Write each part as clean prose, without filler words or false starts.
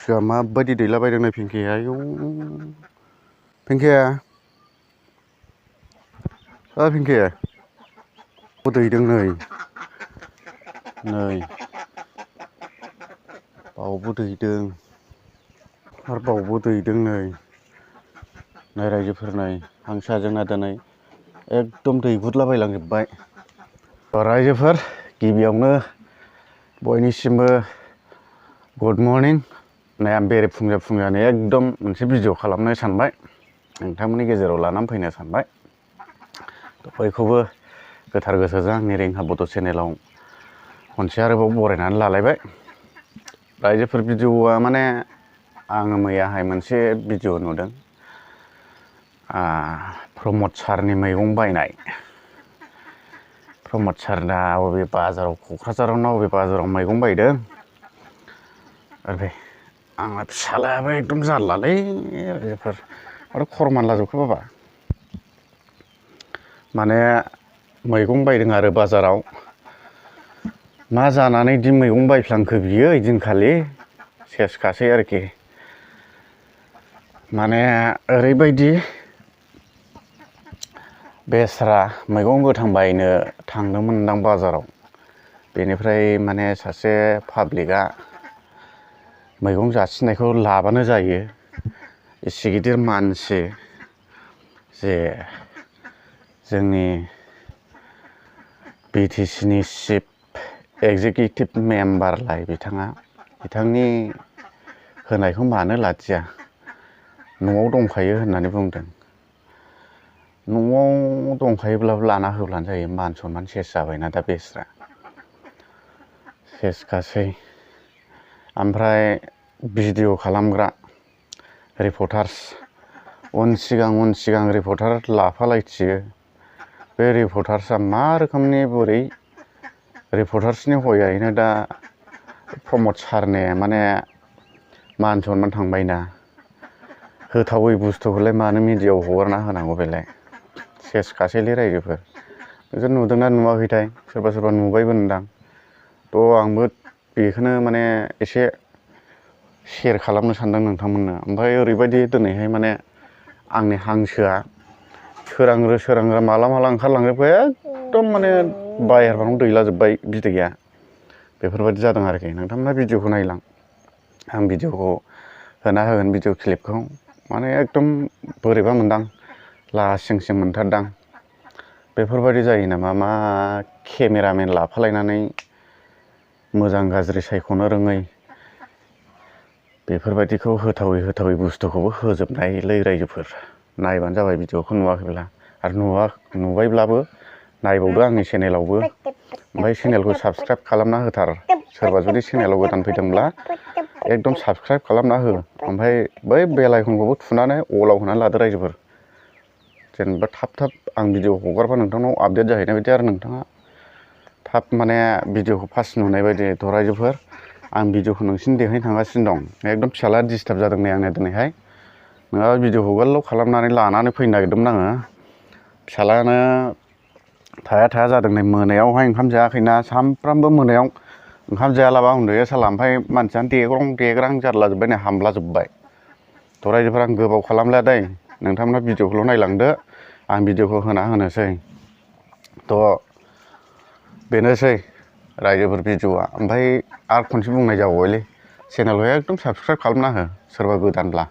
Sửa माबायदि दैलाबायदों नै पिंकिया आयौ पिंकिया पिंकि दैदों नै बावबो दैदों आरो बावबो दैदों नै रायजोफोर नै हांसोआ जोंना दिनै एकदम दै गुदलाबायलांजोब्बाय रायजोफोर गिबियावनो बयनिसिमबो गुड मर्निं आं बेरे फुंजानो एकदम मोनसे भिडिअ खालामनो सानबाय नोंथांमोननि गेजेराव लानानै फैनो सानबाय बयखौबो गोथार गोसोजों आंनि रिंहा बड' चेनेलाव खनसे आरोबाव बरायनानै लालायबाय रायजोफोर भिडिअआ माने आङो मैयाहाय मोनसे भिडिअ नुदों प्रमद सारनि मैगं बायनाय प्रमद सारना बबे बाजाराव क'क्राझाराव ना बबे बाजाराव मैगं बायदों आरो आंना फिसालायाबो एकदम जारलालै रायजोफोर आरो खर' मानलाजोबखो बाबा माने मैगं बायदों आरो बाजाराव मा जानानै दि मैगं बायफ्लांखो बियो ओइदिनखालि सेसखासै आरोखि माने ओरैबायदि बेस्रा मैगं गोथां बायनो थांदोंमोनदां बाजाराव बेनिफ्राय माने सासे पाब्लिकआ मैगं जासिनायखौ लाबानो जायो एसे गिदिर मानसि जे जोंनि बिटिसिनि चिफ एक्जिकिउटिभ मेम्बारलाय बिथांनि होनायखौ मानो लाखिया न'आव दंखायो होननानै बुंदों न'आव दंखायोब्लाबो लाना होब्लानो जायो मान सनमान सेस जाबायना दा बेस्रा सेसखासै ओमफ्राय भिडिअ खालामग्रा रिपर्टार्स उन सिगां रिपर्टार लाफालायथियो बे रिपर्टार्सआ मा रोखोमनि बोरै रिपर्टार्सनि हयैनो दा प्रमद सारने माने मान सनमान थांबायना होथावै बुस्थुखौलाय मानो मिडियाआव हगारना होनांगौ बेलाय सेसखासैलै रायजोफोर नोंसोर नुदोंना नुवाखैथाय सोरबा नुबायबो नोंदां थ' आंबो बेखौनो माने एसे शेयार खालामनो सानदों नोंथांमोननो ओमफ्राय ओरैबायदि दिनैहाय माने आंनि हांसोआ सोरांग्रो माला ओंखारलांजोबखो एकदम माने बाहेरायावनो दैलाजोब्बाय बिदैया बेफोरबायदि जादों आरोखि नोंथांमोना भिडिअखौ नायलां आं भिडिअखौ होना होगोन भिडिअ क्लिपखौ माने एकदम बोरैबा मोनदां लासिंसिं मोनथारदां बेफोरबायदि जायो नामा मा केमेरामेन लाफालायनानै मोजां गाज्रि सायख'नो रोङै बेफोरबायदिखौ होथावै बुस्थुखौबो होजोबनायलै रायजोफोर नायबानो जाबाय भिडिअखौ नुवाखैब्ला आरो नुबायब्लाबो नायबावदो आंनि चेनेलावबो ओमफ्राय चेनेलखौ साबसक्राइब खालामना होथार सोरबा जुदि चेनेलाव गोदान फैदोंब्ला एकदम साबसक्राइब खालामना हो ओमफ्राय बै बेल आइकनखौबो थुनानै अलाव होनानै लादो रायजोफोर जेनेबा थाब आं भिडिअ हगारबा नोंथांनाव आपडेट जाहैनाय बायदि आरो नोंथाङा थाब माने भिडिअखौ फार्स्ट नुनाय बायदि थ' रायजोफोर आं भिडिअखौ नोंसिनि देखायनो थांगासिनो दं एकदम फिसाला डिस्टार्ब जादों नै आंना दिनैहाय नोंहा भिडिअखौ गोलाव खालामनानै लानानै फैनो नागिरदोंमोन आङो फिसालायानो थाया जादों नै मोनायावहाय ओंखाम जायाखैना सामफ्रामबो मोनायाव ओंखाम जायालाबा उन्दुयो साला ओमफ्राय मानसियानो देग्रां जारला जोब्बाय नै हामला जोब्बाय थ' रायजोफोर आं गोबाव खालामला दै नोंथांमोना भिडिअखौल' नायलांदो आं भिडिअखौ होनोसै थ' बेनोसै रायजोफोर भिडिअआ ओमफ्राय आरो खनसे बुंनाय जाबावबायलै चेनेलखौ एकदम साबसक्राइब खालामना हो सोरबा गोदानब्ला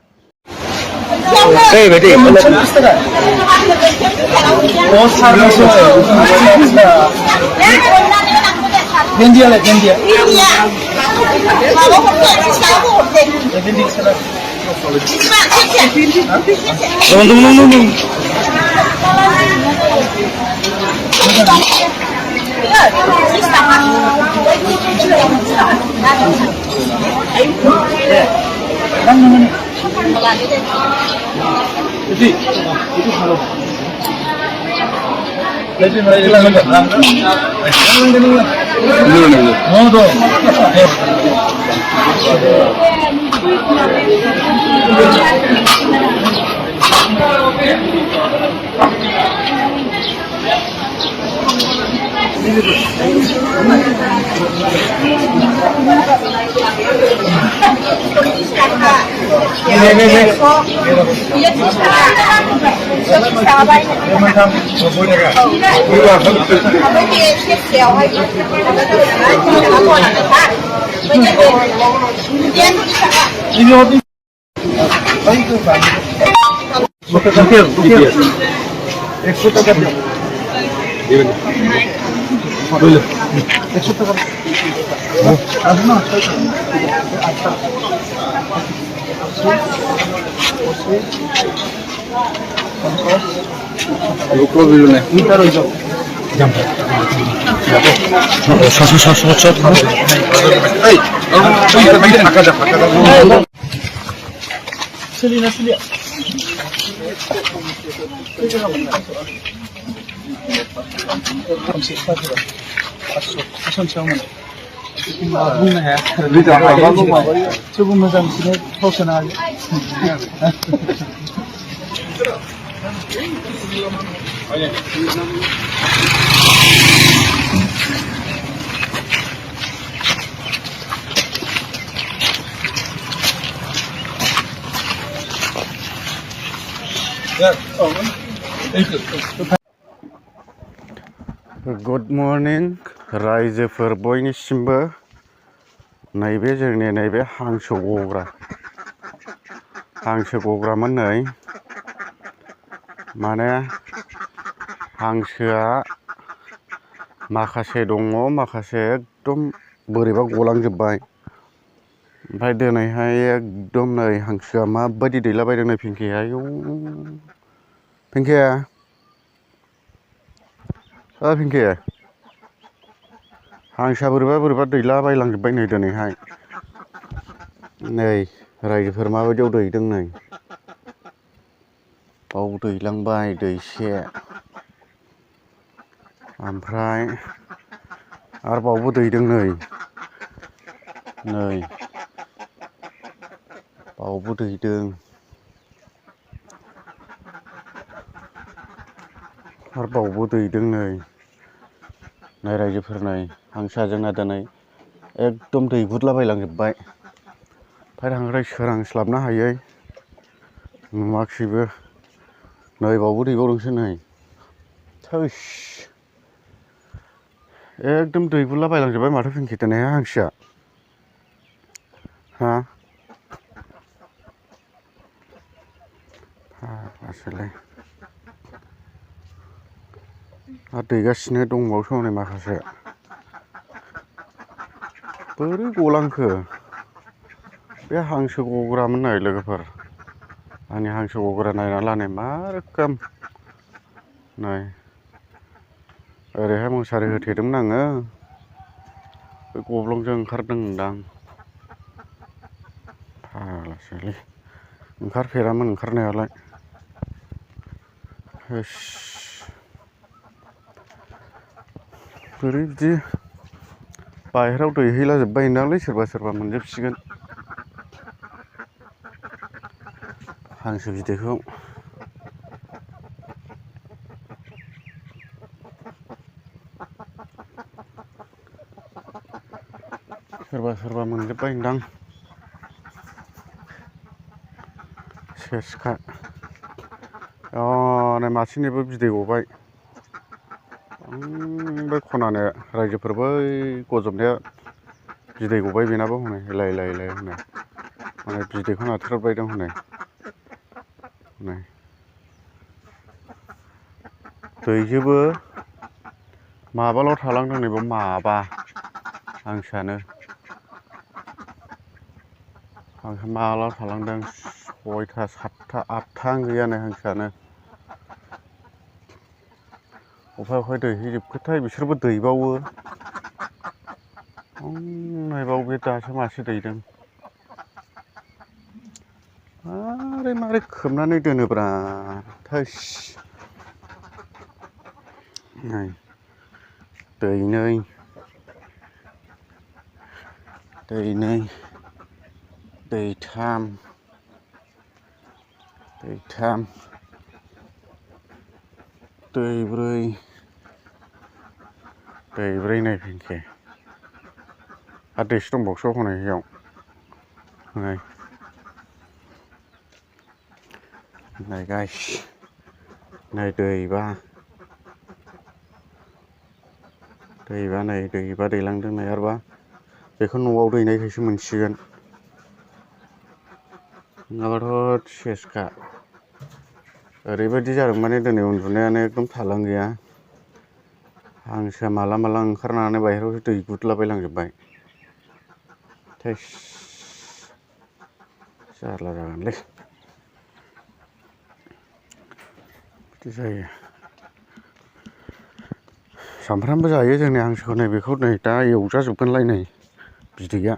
बुंनो हाया थेवबो मोजांसिनो फावसोनो हायो गुड मर्निं रायजोफोर बयनिसिमबो नैबे जोंनि नैबे हांसो गग्रामोन नै माने हांसोआ माखासे दङ माखासे एकदम बोरैबा गलांजोब्बाय ओमफ्राय दिनैहाय एकदम नै हांसोआ माबायदि दैलाबायदों नै पिंकिया आयौ पिंकिया पिंकि हांसोआ बोरैबा दैलाबायलांजोब्बाय नै दिनैहाय नै रायजोफोर माबायदियाव दैदों नै बाव दैलांबाय दैसे ओमफ्राय आरो बावबो दैदों नै बावबो दैदों आरो बावबो दैदों नै रायजोफोर नै हांसोआ जोंना दिनै एकदम दै गुदलाबायलांजोब्बाय ओमफ्राय बांद्राय सोरांस्लाबनो हायै नुवाखैबो नै बावबो दैबावदोंसो नै थैस एकदम दै गुदलाबायलांजोब्बाय माथो पिंकि दिनैहाय हांसोआ हा फाग्लासोलै आरो दैगासिनो दंबावोसो हनै माखासे बोरै गलांखो बे हांसो गग्रामोन नै लोगोफोर आंनि हांसो गग्रा नायना लानाय मा रोखोम नै ओरैहाय मुसारि होथेदोंमोन आङो बे गब्लंजों ओंखारदोंदां फाग्लासोलै ओंखारफेरामोन ओंखारनायालाय बोरै बिदि बाहेरायाव दैहैलाजोब्बाय दांलै सोरबा मोनजोबसिगोन हांसो बिदैखौ सोरबा मोनजोब्बायदां सेसखा नै मासेनिबो बिदै गबाय बे खनानो रायजोफोर बै गजबनाया बिदै गबाय बेनाबो हनै लाय हनै माने बिदैखौ नाथ्रोदबाय दं हनै दैजोबो माबाल' थालांदों नैबाव माबा हांसोआनो माला थालांदों 6टा 7टा 8टायानो गैया नै हांसोआनो अफाय दैहैजोबखोथाय बिसोरबो दैबावो नायबाव बे दासो मासे दैदों मारै खोबनानै दोनोब्रा थैस नै दैनै दैथाम दैब्रै नै पिंकि आरो दैसे दंबावसो हनै इयाव नै Này guys, này दैबा दैलांदों नै आरोबा बेखौ न'आव दैनायखायसो मोनसिगोन नङाबाथ' सेसखा ओरैबायदि जादों माने दिनै उन्दुनायानो एकदम थालां गैया हांसोआ माला माला ओंखारनानै बाहेरायावसो दै गुदलाबायलांजोब्बाय थैस जारला जागोनलै बिदि जायो सामफ्रामबो जायो जोंनि हांसोखौ नै बेखौ नै दा एवजाजोबगोनलाय नै बिदैया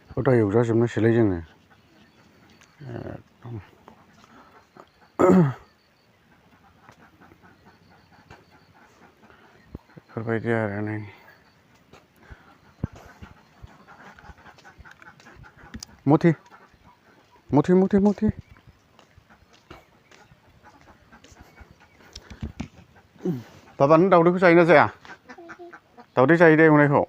बेखौ दा एवजाजोबनोसैलाय जोङो एकदम बेफोरबायदि आरो नै मथि बाबा नों दाउदैखौ जायोना जाया दाउदै जायो दे एवनायखौ